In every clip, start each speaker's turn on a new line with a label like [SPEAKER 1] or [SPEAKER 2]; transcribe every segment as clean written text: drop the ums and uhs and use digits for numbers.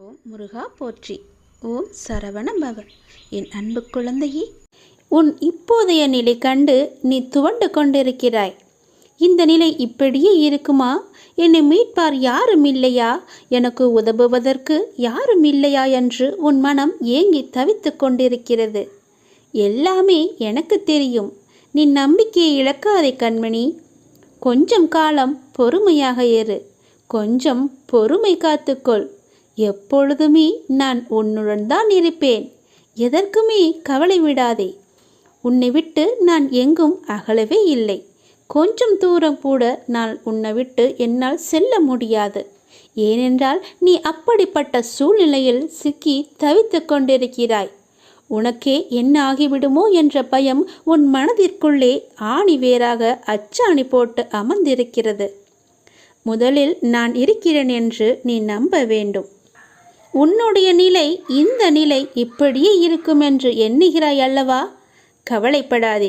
[SPEAKER 1] ஓம் முருகா போற்றி. ஓம் சரவண பவ. என் அன்பு குழந்தையே, உன் இப்போதைய நிலை கண்டு நீ துவண்டு கொண்டிருக்கிறாய். இந்த நிலை இப்படியே இருக்குமா? என்னை மீட்பார் யாரும் இல்லையா? எனக்கு உதவுவதற்கு யாரும் இல்லையா என்று உன் மனம் ஏங்கி தவித்து கொண்டிருக்கிறது. எல்லாமே எனக்கு தெரியும். நீ நம்பிக்கையை இழக்காதே கண்மணி. கொஞ்சம் காலம் பொறுமையாக இரு. கொஞ்சம் பொறுமை காத்துக்கொள். எப்பொழுதுமே நான் உன்னுடன் தான் இருப்பேன். எதற்குமே கவலை விடாதே. உன்னை விட்டு நான் எங்கும் அகலவே இல்லை. கொஞ்சம் தூரம் கூட நான் உன்னை விட்டு என்னால் செல்ல முடியாது. ஏனென்றால் நீ அப்படிப்பட்ட சூழ்நிலையில் சிக்கி தவித்து கொண்டிருக்கிறாய். உனக்கே என்ன ஆகிவிடுமோ என்ற பயம் உன் மனதிற்குள்ளே ஆணி வேறாக அச்சாணி போட்டு அமர்ந்திருக்கிறது. முதலில் நான் இருக்கிறேன் என்று நீ நம்ப வேண்டும். உன்னுடைய நிலை இந்த நிலை இப்படியே இருக்கும் என்று எண்ணுகிறாய் அல்லவா? கவலைப்படாதே.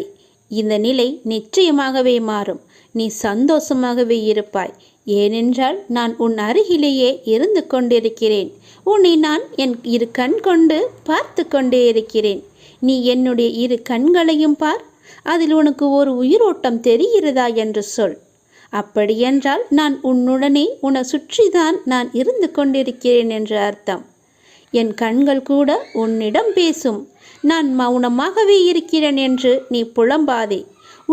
[SPEAKER 1] இந்த நிலை நிச்சயமாகவே மாறும். நீ சந்தோஷமாகவே இருப்பாய். ஏனென்றால் நான் உன் அருகிலேயே இருந்து கொண்டிருக்கிறேன். உன்னை நான் என் இரு கண் கொண்டு பார்த்து கொண்டே இருக்கிறேன். நீ என்னுடைய இரு கண்களையும் பார். அதில் உனக்கு ஒரு உயிரோட்டம் தெரிகிறதா என்று சொல். அப்படியென்றால் நான் உன்னுடனே உன்னை சுற்றிதான் நான் இருந்து கொண்டிருக்கிறேன் என்று அர்த்தம். என் கண்கள் கூட உன்னிடம் பேசும். நான் மௌனமாகவே இருக்கிறேன் என்று நீ புலம்பாதே.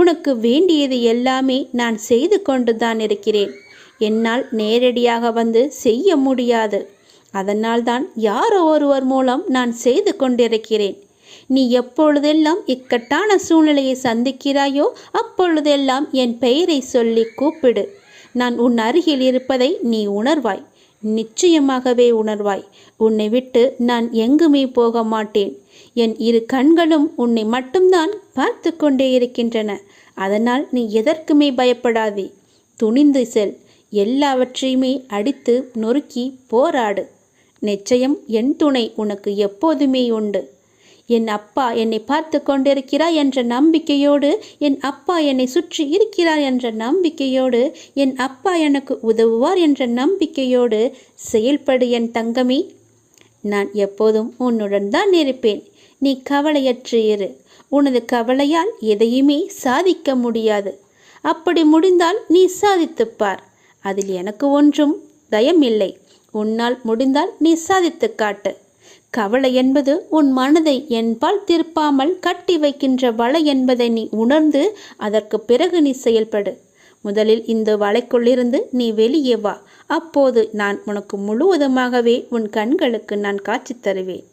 [SPEAKER 1] உனக்கு வேண்டியது எல்லாமே நான் செய்து கொண்டு தான் இருக்கிறேன். என்னால் நேரடியாக வந்து செய்ய முடியாது. அதனால்தான் யாரோ ஒருவர் மூலம் நான் செய்து கொண்டிருக்கிறேன். நீ எப்பொழுதெல்லாம் இக்கட்டான சூழ்நிலையை சந்திக்கிறாயோ அப்பொழுதெல்லாம் என் பெயரை சொல்லி கூப்பிடு. நான் உன் அருகில் இருப்பதை நீ உணர்வாய். நிச்சயமாகவே உணர்வாய். உன்னை விட்டு நான் எங்குமே போக மாட்டேன். என் இரு கண்களும் உன்னை மட்டும்தான் பார்த்து கொண்டே இருக்கின்றன. அதனால் நீ எதற்குமே பயப்படாதே. துணிந்து செல். எல்லாவற்றையுமே அடித்து நொறுக்கி போராடு. நிச்சயம் என் துணை உனக்கு எப்போதுமே உண்டு. என் அப்பா என்னை பார்த்து கொண்டிருக்கிறார் என்ற நம்பிக்கையோடு, என் அப்பா என்னை சுற்றி இருக்கிறார் என்ற நம்பிக்கையோடு, என் அப்பா எனக்கு உதவுவார் என்ற நம்பிக்கையோடு செயல்படு என் தங்கமே. நான் எப்போதும் உன்னுடன் தான் இருப்பேன். நீ கவலையற்று இரு. உனது கவலையால் எதையுமே சாதிக்க முடியாது. அப்படி முடிந்தால் நீ சாதித்துப்பார். அதில் எனக்கு ஒன்றும் பயமில்லை. உன்னால் முடிந்தால் நீ சாதித்து காட்டு. கவலை என்பது உன் மனதை என்பால் திருப்பாமல் கட்டி வைக்கின்ற வலை என்பதை நீ உணர்ந்து அதற்கு பிறகு நீ செயல்படு. முதலில் இந்த வலைக்குள்ளிருந்து நீ வெளியே வா. அப்போது நான் உனக்கு முழுவதுமாகவே உன் கண்களுக்கு நான் காட்சி தருவேன்.